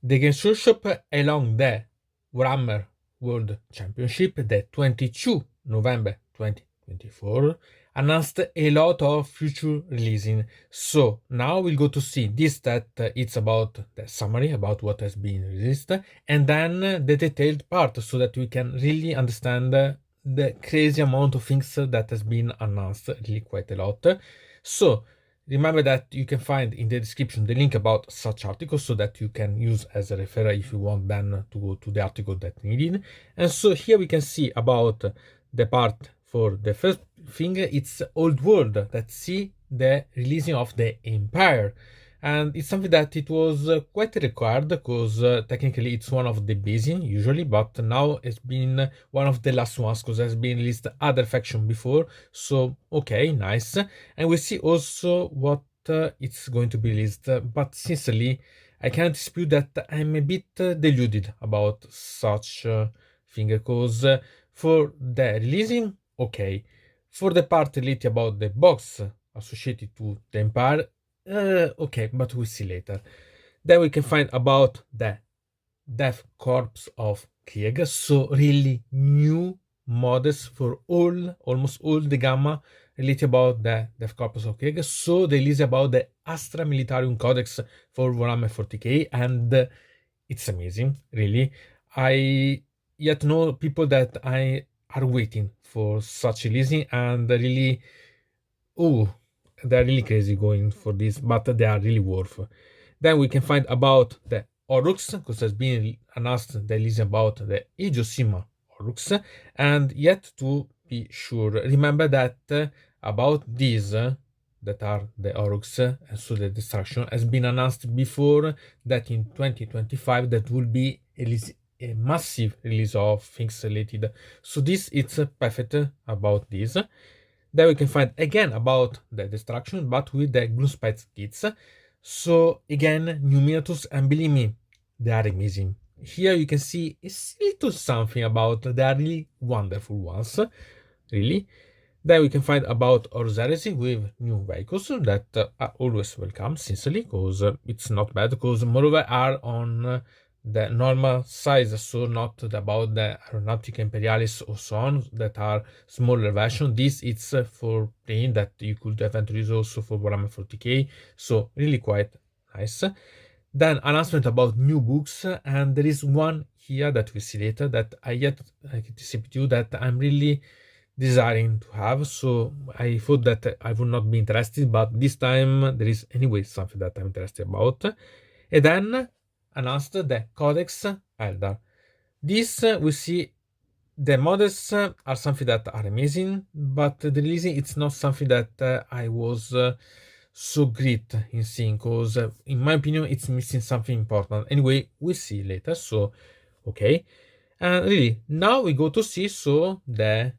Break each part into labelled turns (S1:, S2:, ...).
S1: The Games Workshop along the Warhammer World Championship, the 22 November 2024, announced a lot of future releasing. So now we'll go to see this, that it's about the summary, about what has been released, and then the detailed part, so that we can really understand the crazy amount of things that has been announced, really quite a lot. So remember that you can find in the description the link about such articles, so that you can use as a referral if you want then to go to the article that needed. And so here we can see about the part for the first thing. It's Old World, that see the releasing of the Empire. And it's something that it was quite required, because technically it's one of the basin usually, but now it's been one of the last ones, because there's been released other faction before. So okay, nice. And we see also what it's going to be released. But sincerely, I can't dispute that I'm a bit deluded about such thing, because for the releasing, okay. For the part related about the box associated to the Empire, okay, but we'll see later. Then we can find about the Death Corps of Krieg, so really new mods for almost all the gamma related about the Death Corps of Krieg. So they release about the Astra Militarum Codex for Warhammer 40k, and it's amazing, really. I yet know people that I are waiting for such releasing, and really, oh, they're really crazy going for this, but they are really worth. Then we can find about the Orruks, because there's been announced the release about the Age of Sigmar Orruks, and yet to be sure, remember that about these that are the Orruks, and so the destruction has been announced before, that in 2025 that will be a massive release of things related. So this it's perfect about this. Then we can find again about the destruction, but with the Gloomspite Gitz. So again, new miniatures, and believe me, they are amazing. Here you can see a little something about, they are really wonderful ones, really. Then we can find about Horus Heresy with new vehicles that are always welcome, sincerely, because it's not bad, because moreover are on the normal size, so not about the Aeronautica Imperialis or so on, that are smaller version. This it's for playing, that you could eventually use also for Warhammer 40k, so really quite nice. Then announcement about new books, and there is one here that we see later that I yet anticipate you that I'm really desiring to have, so I thought that I would not be interested, but this time there is anyway something that I'm interested about. And then announced the Codex Aeldari. This we see the models are something that are amazing, but the releasing it's not something that I was so great in seeing, because in my opinion it's missing something important. Anyway, we'll see later, so okay. And really, now we go to see so the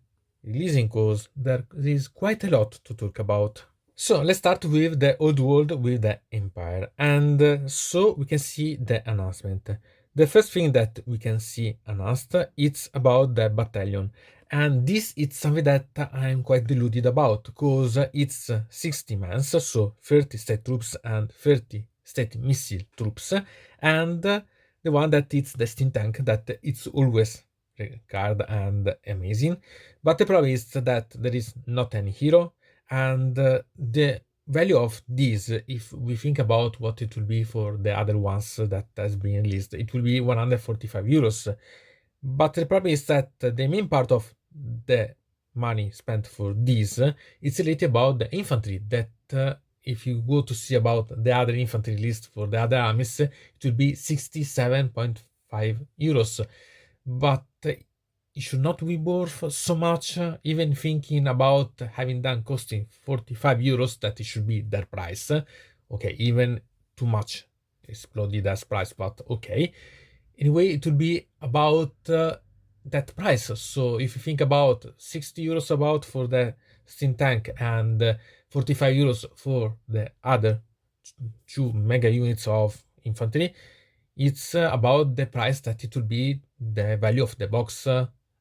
S1: releasing, because there is quite a lot to talk about. So let's start with the Old World with the Empire, and so we can see the announcement. The first thing that we can see announced, it's about the battalion, and this is something that I'm quite deluded about, because it's 60 men, so 30 state troops and 30 state missile troops, and the one that it's the steam tank, that it's always regard and amazing. But the problem is that there is not any hero, and the value of this, if we think about what it will be for the other ones that has been released, it will be 145 euros. But the problem is that the main part of the money spent for this is related about the infantry, that if you go to see about the other infantry list for the other armies, it will be 67.5 euros. But it should not be worth so much, even thinking about having done costing 45 euros, that it should be their price. Okay, even too much exploded as price, but okay. Anyway, it will be about that price. So if you think about 60 euros about for the steam tank, and 45 euros for the other 2 mega units of infantry, it's about the price that it will be the value of the box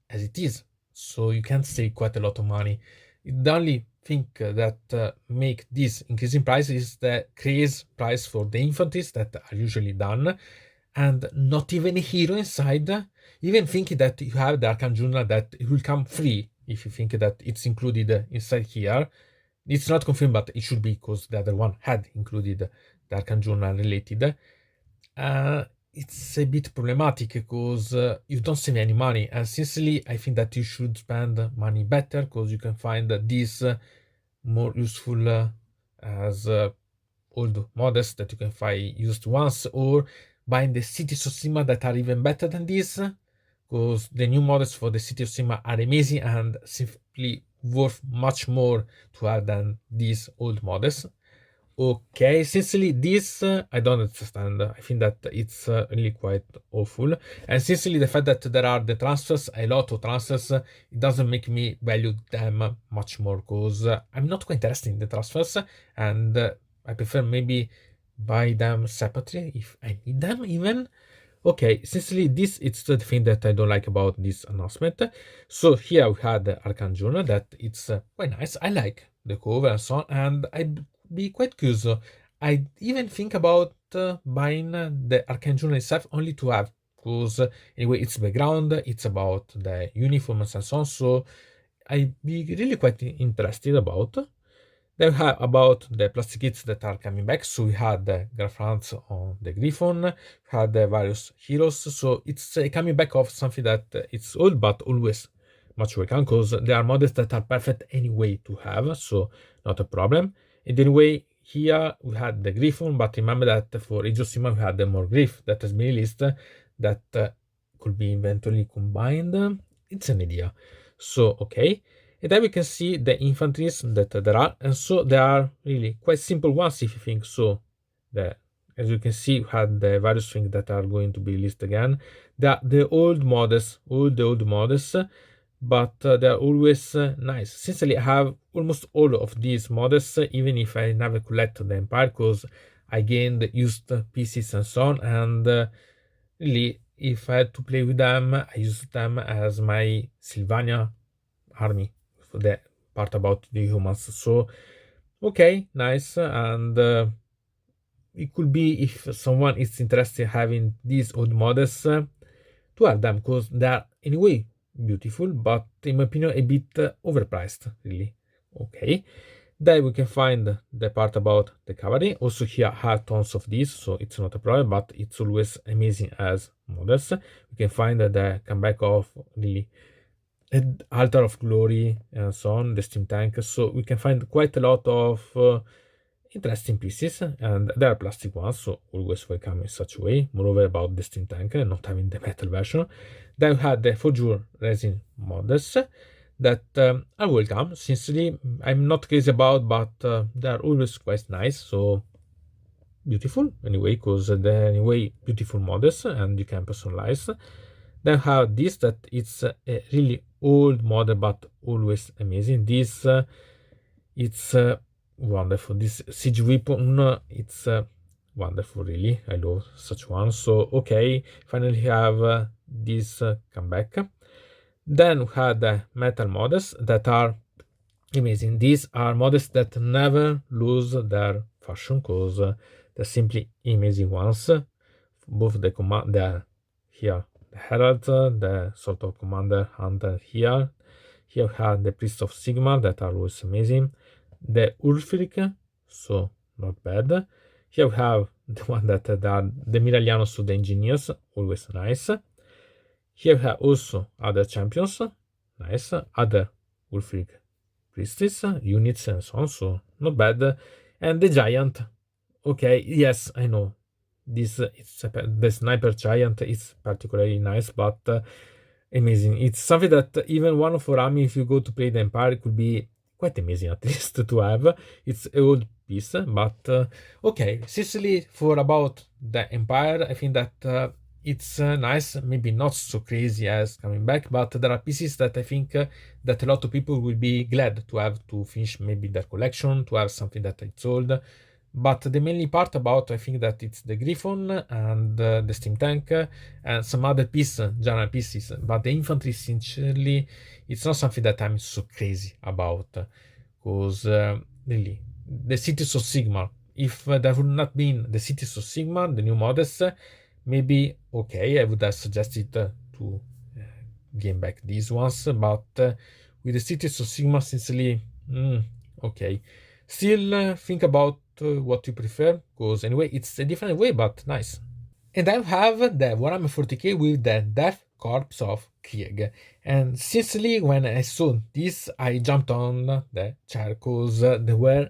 S1: as it is. So you can save quite a lot of money. The only thing that make this increase in price is the craze price for the infantries that are usually done, and not even a hero inside, even thinking that you have the Arcane Journal that it will come free if you think that it's included inside here. It's not confirmed, but it should be because the other one had included the Arcane Journal related. It's a bit problematic because you don't save any money, and sincerely I think that you should spend money better because you can find this more useful as old models that you can find used once, or buying the Cities of Sigmar that are even better than this, because the new models for the City of Sigmar are amazing and simply worth much more to have than these old models. Okay, sincerely, this I don't understand. I think that it's really quite awful. And sincerely, the fact that there are the transfers, a lot of transfers, it doesn't make me value them much more because I'm not quite interested in the transfers, and I prefer maybe buy them separately if I need them even. Okay, sincerely, this it's the thing that I don't like about this announcement. So here we had the Arcane Journal that it's quite nice. I like the cover and so on, and I'd be quite curious. I even think about buying the Arcane Journal itself only to have, because anyway, it's background, it's about the uniforms and so on. So I'd be really quite interested about. Then we have about the plastic kits that are coming back. So we had the Grafrans on the Griffon, we had the various heroes. So it's a coming back of something that it's old, but always much welcome, because there are models that are perfect anyway to have, so not a problem. And anyway, here we had the Griffon, but remember that for Age of Sigmar we had the more Griff that has been released that could be eventually combined. It's an idea. So, okay. And then we can see the infantries that there are, and so they are really quite simple ones if you think so. As you can see, we had the various things that are going to be released again. The old models, all the old models, but they're always nice. Sincerely, I have almost all of these models, even if I never collect the Empire, because I gained used pieces and so on, and really, if I had to play with them, I used them as my Sylvania army for the part about the humans. So okay, nice, and it could be if someone is interested in having these old models to have them, because they are anyway beautiful, but in my opinion a bit overpriced, really. Okay, then we can find the part about the cavalry. Also here I have tons of these, so it's not a problem, but it's always amazing as models. We can find the comeback of really Altar of Glory and so on, the steam tank. So we can find quite a lot of interesting pieces, and there are plastic ones, so always welcome in such a way. Moreover, about the steam tank and not having the metal version. Then we had the Forger resin models that are welcome. Sincerely, I'm not crazy about, but they are always quite nice. So beautiful anyway, because they're anyway beautiful models and you can personalize. Then have this that it's a really old model but always amazing. This it's wonderful. This siege weapon, it's wonderful, really. I love such one. So okay, finally have this comeback. Then we had the metal models that are amazing. These are models that never lose their fashion, because they're simply amazing ones. Both the command, the here the herald, the sort of commander hunter here. Here we have the priest of Sigmar that are always amazing. The Ulfric, so not bad. Here we have the one that are the Miraglianos, so the engineers, always nice. Here we have also other champions, nice. Other Ulfric priestess, units and so on, so not bad. And the giant, okay, yes, I know. This it's the sniper giant is particularly nice, but amazing. It's something that even one for army, if you go to play the Empire, could be quite amazing at least to have. It's an old piece, but okay. Sincerely, for about the Empire, I think that it's nice. Maybe not so crazy as coming back, but there are pieces that I think that a lot of people will be glad to have to finish maybe their collection, to have something that it's old. But the mainly part about, I think that it's the Griffon and the steam tank and some other general pieces. But the infantry, sincerely, it's not something that I'm so crazy about. Because really, the cities of Sigmar, if there would not been the cities of Sigmar, the new models, maybe okay, I would have suggested to gain back these ones, but with the cities of Sigmar, sincerely, okay. Still think about what you prefer, because anyway, it's a different way, but nice. And I have the Warhammer 40k with the Death Corps of Krieg. And sincerely, when I saw this, I jumped on the chair, because they were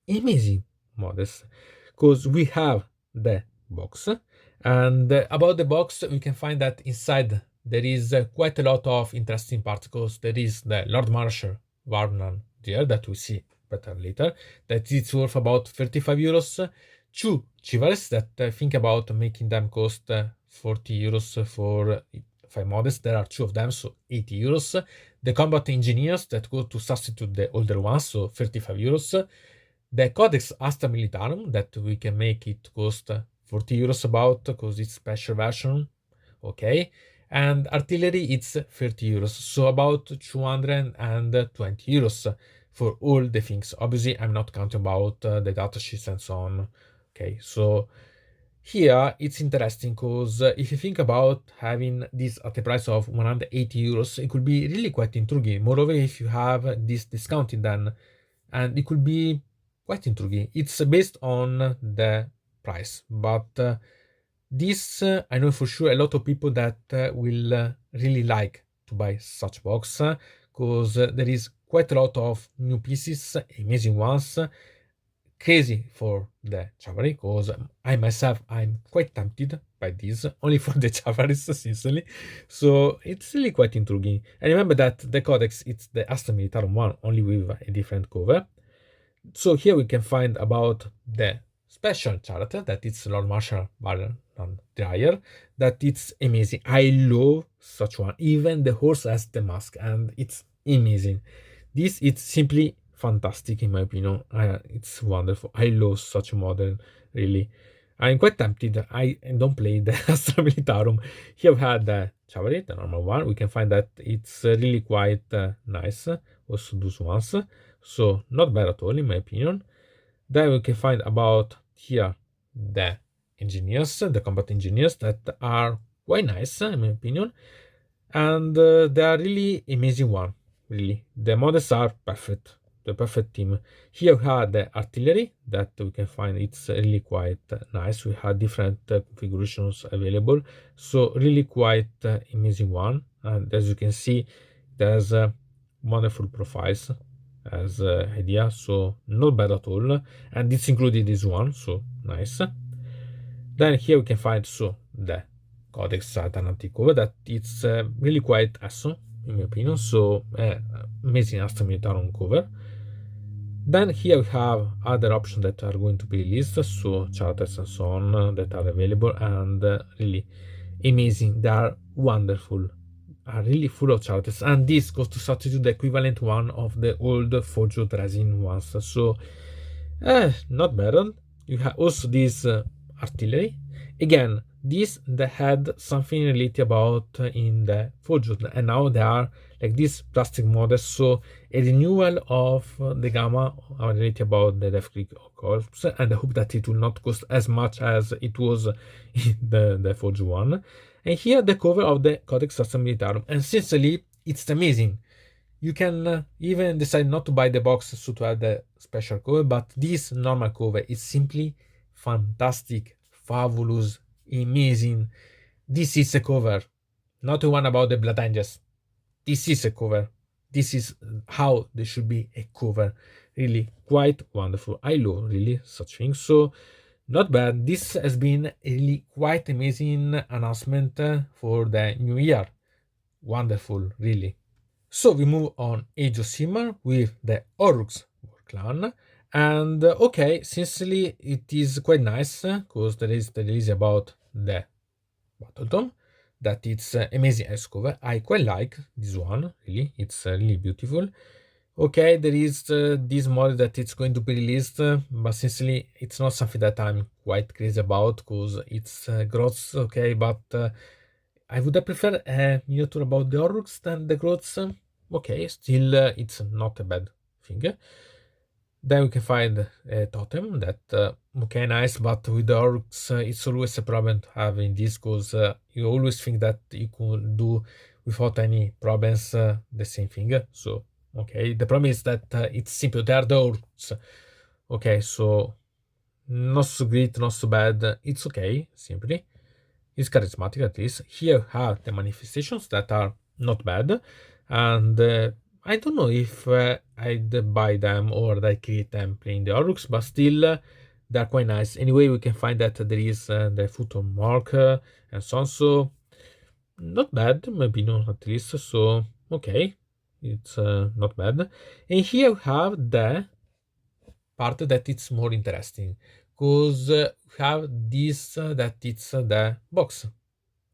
S1: amazing models. Because we have the box, and about the box, we can find that inside there is quite a lot of interesting particles. There is the Lord Marshal Varnan there that we see better later, that it's worth about 35 euros. Two chivalries that think about making them cost 40 euros for 5 models. There are two of them, so 80 euros. The combat engineers that go to substitute the older ones, so 35 euros. The Codex Astra Militarum that we can make it cost 40 euros about, because it's special version, okay. And artillery, it's 30 euros, so about 220 euros for all the things. Obviously, I'm not counting about the datasheets and so on. Okay, so here it's interesting, because if you think about having this at the price of 180 euros, it could be really quite intriguing. Moreover, if you have this discounting, then and it could be quite intriguing. It's based on the price, but this I know for sure a lot of people that will really like to buy such box, because there is quite a lot of new pieces, amazing ones. Crazy for the cavalry, because I myself, I'm quite tempted by this, only for the cavalries, sincerely. So it's really quite intriguing. And remember that the Codex, it's the Astra Militarum one, only with a different cover. So here we can find about the special character, that it's Lord Marshal Baron Dreyer, that it's amazing. I love such one. Even the horse has the mask, and it's amazing. This is simply fantastic in my opinion. It's wonderful. I love such a model, really. I'm quite tempted. I don't play the Astra Militarum. Here we had the Cavalry, the normal one. We can find that it's really quite nice. Also those ones. So not bad at all in my opinion. Then we can find about here the engineers, the combat engineers, that are quite nice in my opinion. And they are really amazing one. Really, the models are perfect, the perfect team. Here we have the artillery that we can find, it's really quite nice. We have different configurations available, so really quite amazing one. And as you can see, there's wonderful profiles as idea, so not bad at all. And it's included this one, so nice. Then here we can find the Codex alternative cover, that it's really quite awesome in my opinion. So amazing Astra Militarum cover. Then here we have other options that are going to be released, so charters and so on that are available, and really amazing. They are wonderful, are really full of charters, and this goes to substitute the equivalent one of the old forged resin ones. So not bad. You have also this artillery. Again, this they had something related about in the forged, and now they are like these plastic models. So a renewal of the gamma related about the Death Krieg Corps, and I hope that it will not cost as much as it was in the forged one. And here the cover of the Codex Militarum, and sincerely, it's amazing. You can even decide not to buy the box so to have the special cover, but this normal cover is simply fantastic, fabulous, amazing. This is a cover, not the one about the Blood Angels. This is a cover. This is how there should be a cover. Really quite wonderful. I love really such things. So not bad. This has been a really quite amazing announcement for the new year. Wonderful, really. So we move on Age of Sigmar with the Orruks war clan. And okay, sincerely, it is quite nice because there is the release about the Battletome, that it's amazing as cover. I quite like this one, really. It's really beautiful. Okay, there is this model that it's going to be released, but sincerely, it's not something that I'm quite crazy about because it's gross, okay, but I would have preferred a miniature about the Orruks than the Grots. Okay, still it's not a bad thing. Then we can find a totem that, okay, nice, but with the Orruks, it's always a problem having this, because you always think that you could do without any problems the same thing. So, okay, the problem is that it's simple. They are the Orruks. Okay, so not so great, not so bad. It's okay, simply. It's charismatic at least. Here have the manifestations that are not bad, and I don't know if I'd buy them or I create them playing the Orruks, but still they're quite nice. Anyway, we can find that there is the foot on mark and so on, so not bad, maybe not at least, so okay, it's not bad. And here we have the part that it's more interesting, because we have this that it's the box,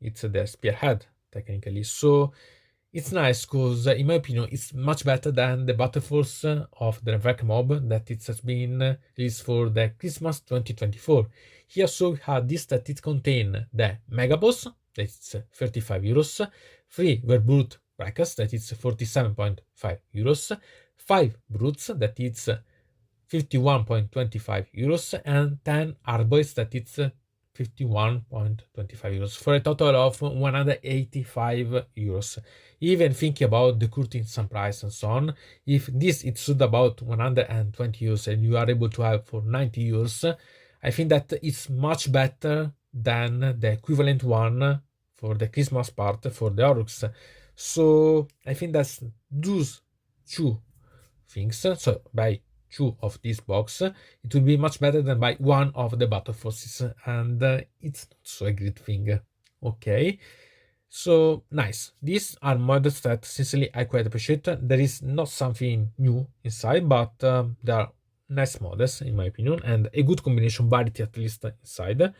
S1: it's the spearhead technically, so it's nice because in my opinion it's much better than the battle force of the Reveck mob that it has been released for the Christmas 2024. Here so we have this that it contain the mega boss, that's 35 euros, 3 Verbrute brackets, that is 47.5 euros, 5 brutes, that is 51.25 euros, and 10 arboys, that it's 51.25 euros, for a total of 185 euros. Even thinking about the curtain some price and so on, if this it should about 120 euros and you are able to have for 90 euros, I think that it's much better than the equivalent one for the Christmas part for the Orruks. So I think that's those two things. So by 2 of this box, it will be much better than buy 1 of the Battleforces, and it's not so a great thing. Okay, so nice. These are mods that sincerely I quite appreciate. There is not something new inside, but they are nice mods in my opinion, and a good combination variety at least inside.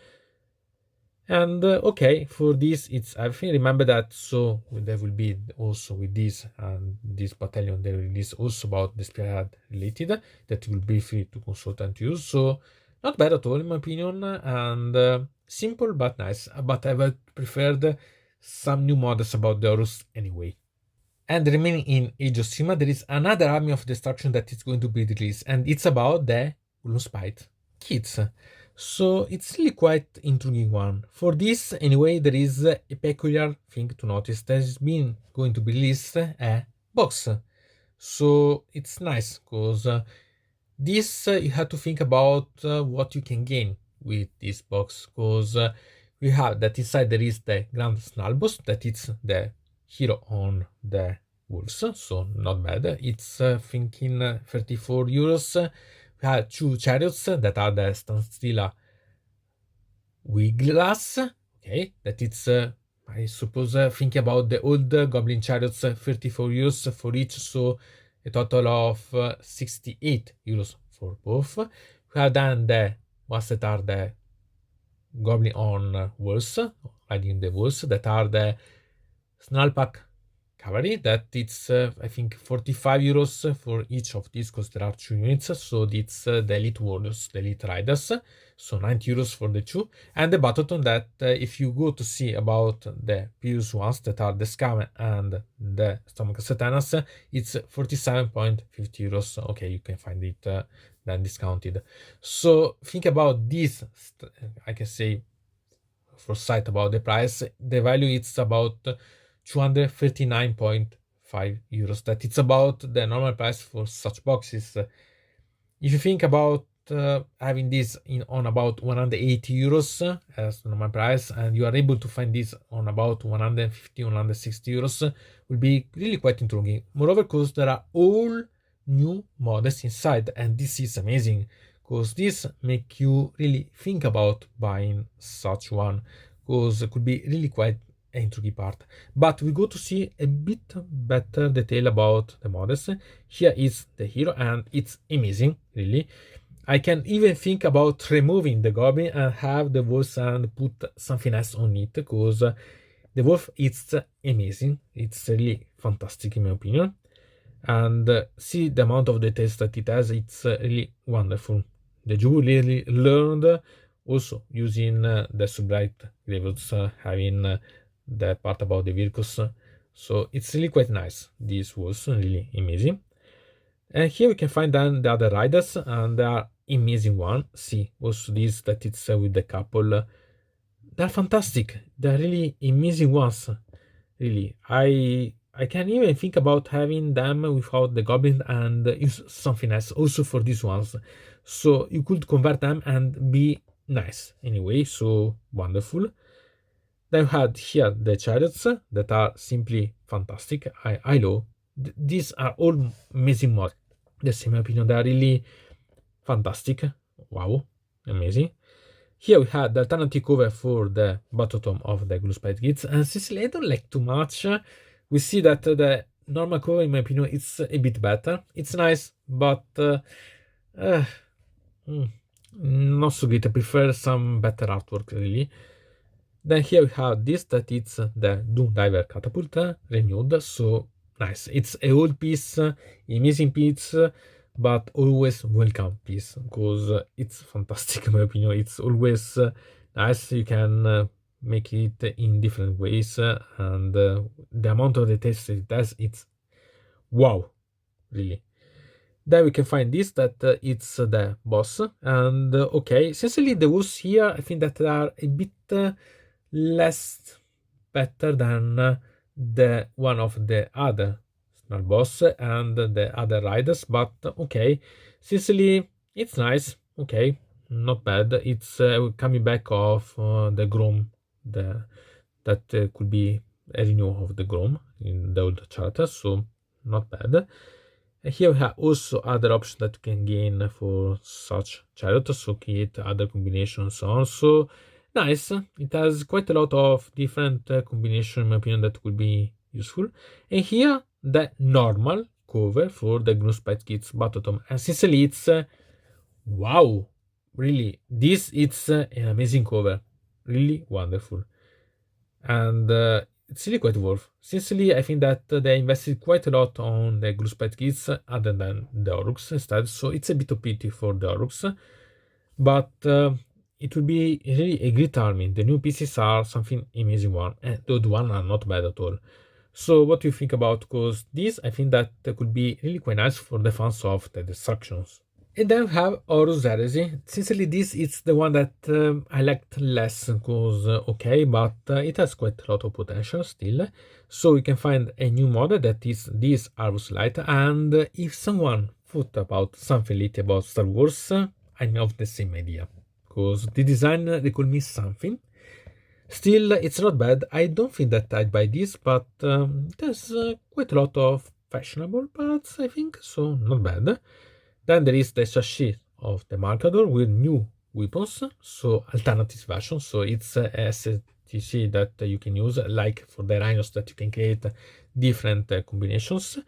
S1: And okay, for this it's everything. Remember that, so there will be also with this and this battalion there is also about the spearhead related that will be free to consult and use. So not bad at all in my opinion, and simple but nice. But I would preferred some new models about the Horus anyway. And remaining in Age of Sigmar, there is another army of destruction that is going to be released, and it's about the Gloomspite Gitz. So it's really quite intriguing one. For this, anyway, there is a peculiar thing to notice. There's been going to be released a box. So it's nice because this you have to think about what you can gain with this box, because we have that inside there is the Grand Snalbos, that it's the hero on the wolves, so not bad. It's thinking 34 euros. We have 2 chariots that are the Stanstila Wiglass, okay, that it's I suppose think about the old goblin chariots, 34 euros for each, so a total of 68 euros for both. We have done the ones that are the goblin on wolves, riding the wolves, that are the Snalpak cavalry, that it's I think 45 euros for each of these, because there are 2 units, so it's the elite warriors, the elite riders, so 90 euros for the 2, and the Battletome that if you go to see about the previous ones that are the Scam and the Stomach Satanas, it's 47.50 euros. Okay, you can find it then discounted. So think about this, I can say for sight about the price, the value it's about 239.5 euros, that it's about the normal price for such boxes. If you think about having this on about 180 euros as normal price, and you are able to find this on about 150 160 euros, will be really quite intriguing. Moreover, because there are all new models inside, and this is amazing, because this make you really think about buying such one, because it could be really quite an intriguing part. But we go to see a bit better detail about the models. Here is the hero, and it's amazing, really. I can even think about removing the goblin and have the wolf and put something else on it, because the wolf is amazing. It's really fantastic in my opinion, and see the amount of details that it has. It's really wonderful. The Jew really learned also using the Sublight Gravels, having the part about the vehicles, so it's really quite nice. This was really amazing. And here we can find then the other riders, and there are amazing one. See, also this that it's with the couple. They're fantastic. They're really amazing ones. Really, I can even think about having them without the goblin and use something else also for these ones. So you could convert them and be nice anyway. So wonderful. Then we had here the chariots that are simply fantastic. I love. These are all amazing mods. That's in my opinion. They are really fantastic. Wow, amazing. Here we had the alternative cover for the Battletome of the Gloomspite Gitz, and since I don't like too much, we see that the normal cover, in my opinion, it's a bit better. It's nice, but uh, not so great. I prefer some better artwork, really. Then here we have this, that it's the Doom Diver Catapult renewed, so nice. It's a old piece, amazing piece, but always welcome piece, because it's fantastic in my opinion. It's always nice. You can make it in different ways, and the amount of details it does, it's wow, really. Then we can find this, that it's the boss, and okay, essentially the wolves here, I think that they are a bit less better than the one of the other small boss and the other riders, but okay, essentially it's nice. Okay, not bad. It's coming back of the Grom, that could be a renewal of the Grom in the old charter, so not bad. And here we have also other options that you can gain for such chariot, so create other combinations, so on. So nice. It has quite a lot of different combinations, in my opinion, that could be useful. And here the normal cover for the Gloomspite Gitz Battletome, and sincerely it's wow, really, this it's an amazing cover, really wonderful, and it's really quite worth. Sincerely, I think that they invested quite a lot on the Gloomspite Gitz other than the Orruks instead, so it's a bit of pity for the Orruks, but it will be really a great army. The new pieces are something amazing one, and the old one are not bad at all. So what do you think about? Because this, I think that could be really quite nice for the fans of the destructions. And then we have Horus Heresy. Sincerely, this is the one that I liked less, because okay, but it has quite a lot of potential still. So we can find a new model that is this Horus Light, and if someone thought about something little about Star Wars, I have the same idea, because the design recall me something. Still, it's not bad. I don't think that I'd buy this, but there's quite a lot of fashionable parts, I think, so not bad. Then there is the chassis of the Markador with new weapons, so alternative version. So it's a STC that you can use, like for the rhinos, that you can create different combinations.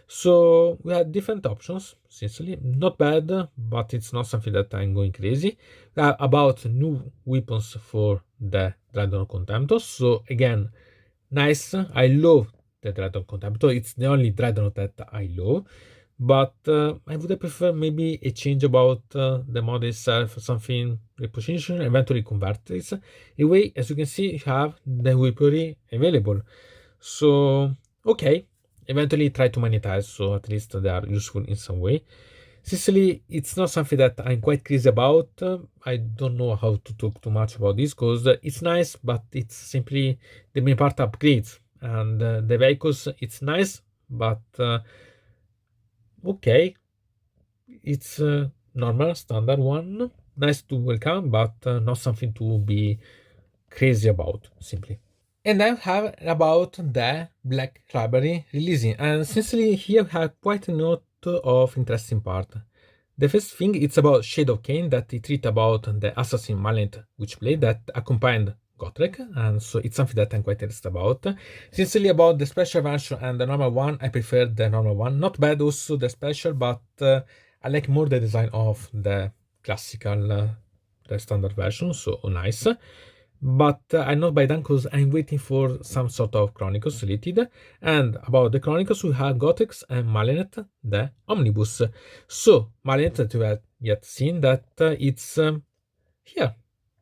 S1: So we have different options, essentially. Not bad, but it's not something that I'm going crazy. About new weapons for the Dragon Contemptor. So again, nice. I love the Dragon Contemptor. It's the only Dragon that I love. But I would prefer maybe a change about the mod itself, something reposition, eventually convert this. Anyway, as you can see, you have the weaponry available. So, okay, eventually try to monetize, so at least they are useful in some way. Sincerely, it's not something that I'm quite crazy about. I don't know how to talk too much about this, because it's nice, but it's simply the main part upgrades. And the vehicles, it's nice, but okay, it's a normal standard one, nice to welcome, but not something to be crazy about, simply. And I have about the Black Library releasing, and sincerely here we have quite a lot of interesting part. The first thing, it's about Shade of Cain, that it treat about the assassin Malignant Witchblade that accompanied Gotrek, and so it's something that I'm quite interested about. Sincerely, about the special version and the normal one, I prefer the normal one. Not bad also the special, but I like more the design of the classical, the standard version, so nice. But I'm not by done, because I'm waiting for some sort of Chronicles related. And about the Chronicles, we have Gotrek and Malignant, the Omnibus. So Malignant, you have yet seen that it's here.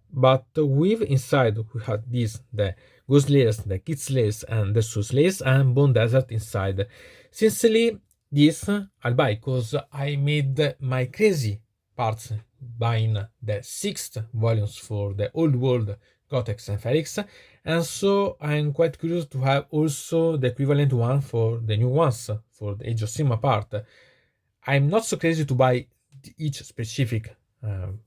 S1: But with inside we have this, the Ghost Layers, the Gitz Layers, and the Sus Layers, and Bone Desert inside. Sincerely, this I'll buy, because I made my crazy parts buying the 6th volumes for the Old World Codex and Felix, and so I'm quite curious to have also the equivalent one for the new ones, for the Age of Sigmar part. I'm not so crazy to buy each specific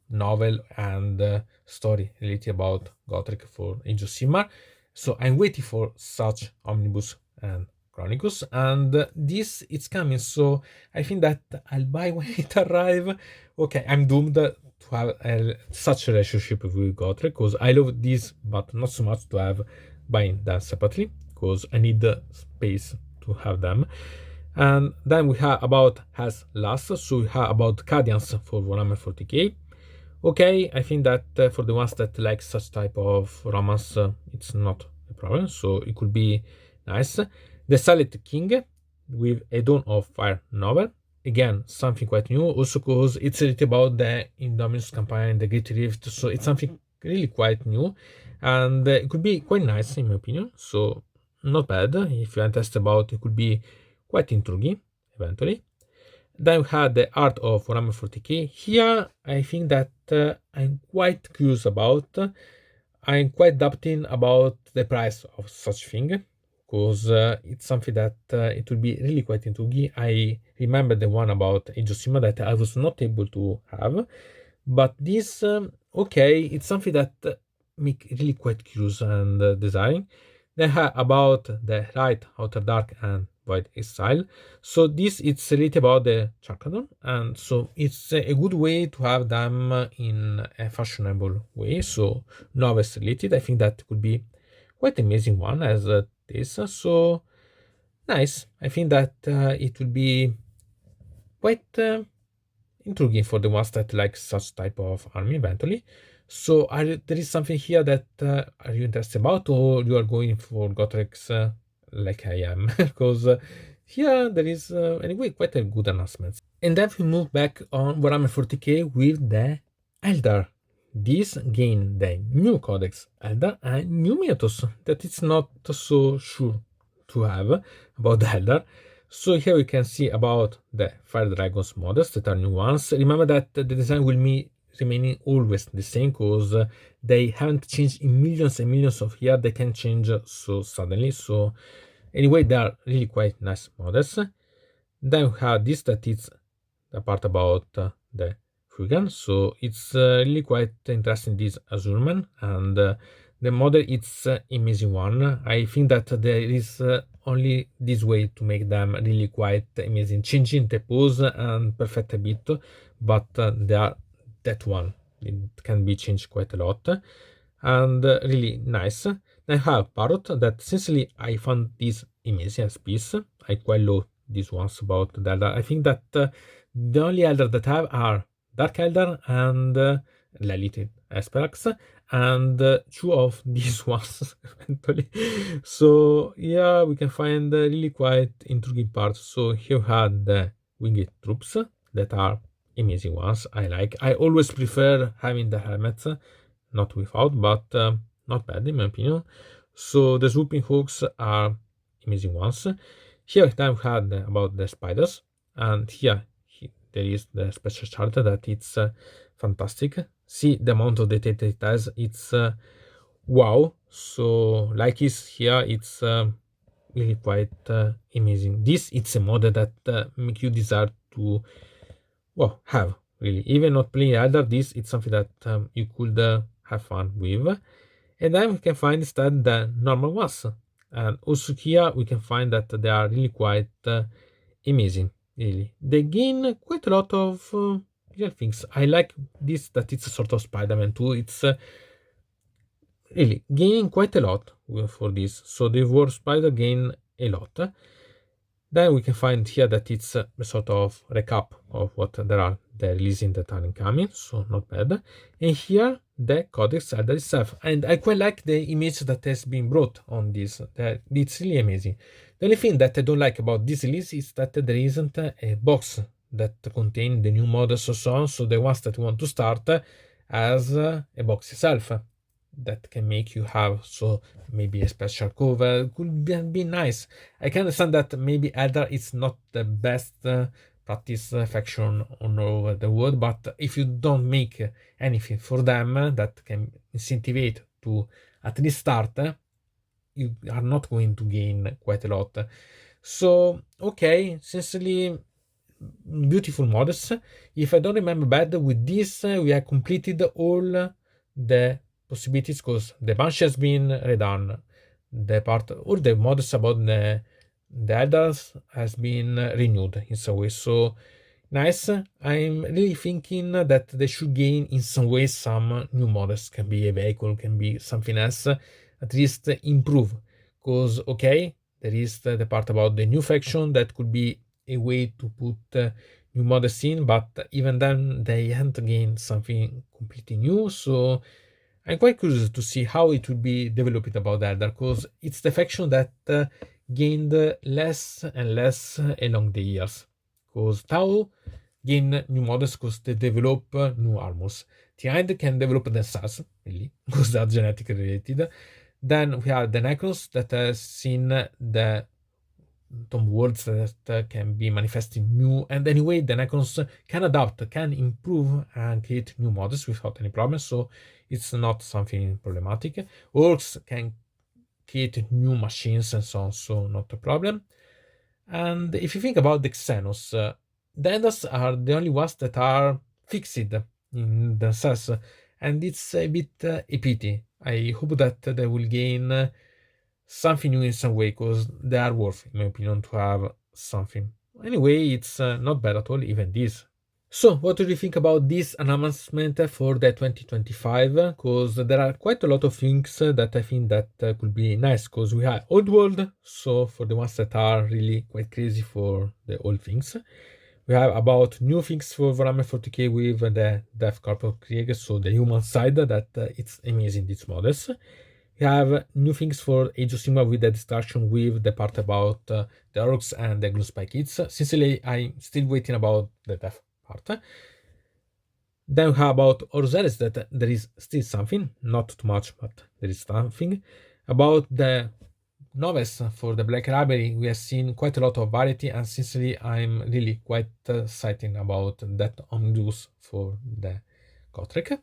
S1: novel and story related about Gotrek for Age of Sigmar, so I'm waiting for such omnibus and Chronicles, and this it's coming, so I think that I'll buy when it arrives. Okay, I'm doomed to have such a relationship with Gotrek, because I love this, but not so much to have buying them separately, because I need the space to have them. And then we have about has last, so we have about Cadians for Warhammer 40k. Okay, I think that for the ones that like such type of romance, it's not a problem, so it could be nice. The Silent King with a Dawn of Fire novel. Again, something quite new, also because it's related about the Indominus campaign, the Great Rift, so it's something really quite new, and it could be quite nice in my opinion, so not bad. If you're interested about it, could be quite intriguing eventually. Then we had the Art of Warhammer 40k. Here, I think that I'm quite curious about. I'm quite doubting about the price of such thing, because it's something that it will be really quite intriguing. I remember the one about Age of Sigmar that I was not able to have, but this, okay, it's something that make really quite curious and desiring. Then about the Light, Outer Dark, and Void Exile. So this it's related about the Charkadon, and so it's a good way to have them in a fashionable way. So novels related, I think that could be quite amazing one as this. So nice. I think that it will be quite intriguing for the ones that like such type of army eventually. So there is something here that are you interested about, or you are going for Gotrek's like I am? Because here there is anyway quite a good announcements. And then we move back on Warhammer 40k with the Eldar. This gain the new Codex Eldar and new methods that it's not so sure to have about the Eldar. So here we can see about the Fire Dragons models that are new ones. Remember that the design will be remaining always the same, because they haven't changed in millions and millions of years. They can change so suddenly. So anyway, they are really quite nice models. Then we have this that is the part about the Fugan. So it's really quite interesting, this Azurman, and the model it's amazing one. I think that there is only this way to make them really quite amazing, changing the pose and perfect a bit, but they are that one. It can be changed quite a lot, and really nice. Then I have Parrot that sincerely I found this amazing as piece. I quite love these ones about the Eldar. I think that the only Eldar that I have are Dark Eldar and Lilith Asperax, and two of these ones eventually. So yeah, we can find really quite intriguing parts. So here we had the winged troops that are amazing ones. I always prefer having the helmets, not without, but not bad in my opinion. So the swooping hawks are amazing ones. Here then we had about the spiders, and here there is the special chart that it's fantastic. See the amount of detail it has. It's wow. So like is here, it's really quite amazing. This it's a model that make you desire to have really, even not playing either. This it's something that you could have fun with. And then we can find instead the normal ones, and also here we can find that they are really quite amazing. Really, they gain quite a lot of real things. I like this that it's a sort of Spider-Man too. It's really gaining quite a lot for this. So the War Spider gain a lot. Then we can find here that it's a sort of recap of what there are the releasing that are incoming, so not bad. And here the Codex Aeldari itself, and I quite like the image that has been brought on this. It's really amazing. The only thing that I don't like about this release is that there isn't a box that contains the new models or so on. So the ones that want to start as a box itself that can make you have, so maybe a special cover could be nice. I can understand that maybe Eldar is not the best practice faction all over the world, but if you don't make anything for them that can incentivate to at least start, you are not going to gain quite a lot. So, okay, essentially beautiful models. If I don't remember bad, with this we have completed all the possibilities, because the Banshee has been redone. All the models about the elders has been renewed in some way. So nice. I'm really thinking that they should gain in some way some new models. Can be a vehicle, can be something else. At least improve. Because okay, there is the part about the new faction that could be a way to put new models in, but even then they haven't gained something completely new. So I'm quite curious to see how it will be developed about Eldar, because it's the faction that gained less and less along the years. Because Tau gain new models because they develop new armors. Tiaid can develop themselves, really, because they are genetically related. Then we have the Necrons that has seen the tomb worlds that can be manifesting new, and anyway the Necrons can adapt, can improve and create new models without any problem, so it's not something problematic. Orcs can create new machines and so on, so not a problem. And if you think about the Xenos, the Elders are the only ones that are fixed in themselves, and it's a bit a pity. I hope that they will gain something new in some way, because they are worth, in my opinion, to have something. Anyway, it's not bad at all, even this. So, what do you think about this announcement for the 2025? Because there are quite a lot of things that I think that could be nice, because we have Old World, so for the ones that are really quite crazy for the old things. We have about new things for Warhammer 40k with the Death Corps of Krieg, so the human side, that it's amazing, these models. We have new things for Age of Sigmar with the destruction, with the part about the Orruks and the Gloomspite Gitz. Sincerely, I'm still waiting about the death part. Then we have about Horus Heresy, that there is still something, not too much, but there is something. About the novels for the Black Library, we have seen quite a lot of variety, and sincerely, I'm really quite excited about that omnibus for the Gotrek.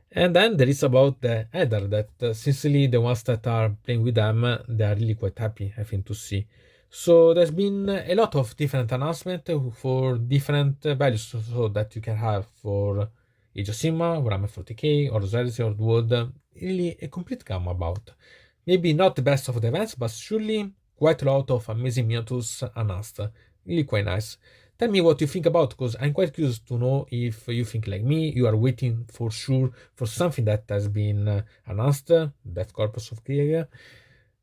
S1: And then there is about the Eldar, that sincerely the ones that are playing with them, they are really quite happy, I think, to see. So there's been a lot of different announcements for different values, so that you can have for Age of Sigmar, Warhammer 40k, or Heresy, or World, really a complete gamut about. Maybe not the best of the events, but surely quite a lot of amazing miniatures announced. Really quite nice. Tell me what you think about, because I'm quite curious to know if you think like me, you are waiting for sure for something that has been announced, Death Corps of Krieg,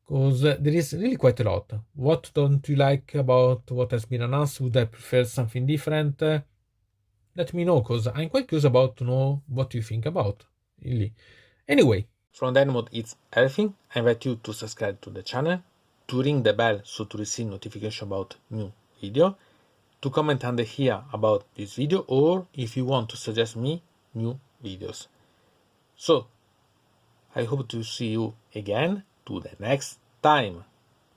S1: because there is really quite a lot. What don't you like about what has been announced? Would I prefer something different? Let me know, because I'm quite curious about to know what you think about, really. Anyway, from deynonmod it's everything. I invite you to subscribe to the channel, to ring the bell so to receive notification about new video, to comment under here about this video, or if you want to suggest me new videos. So, I hope to see you again to the next time.